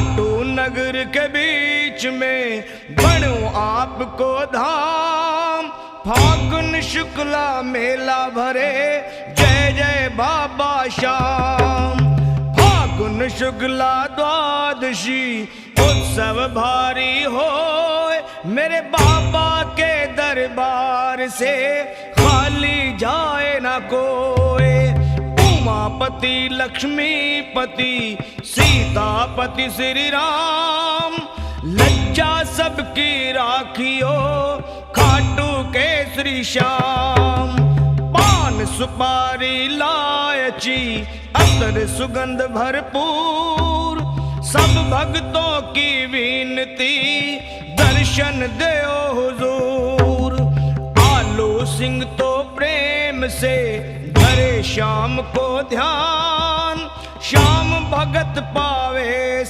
खाटू नगर के बीच में बनू आपको धाम। फागुन शुक्ला मेला भरे जय जय बाबा श्याम। फागुन शुक्ला द्वादशी उत्सव भारी होए, मेरे बाबा के दरबार से खाली जाए ना कोई। उमापति लक्ष्मीपति सीतापति श्री राम, लज्जा सबकी राखियो खाटू के श्री श्याम। पान सुपारी लायची अतर सुगंध भरपूर, सब भक्तों की विनती दर्शन देओ हुजूर। आलू सिंह तो प्रेम से धरे श्याम को ध्यान, श्याम भगत पावे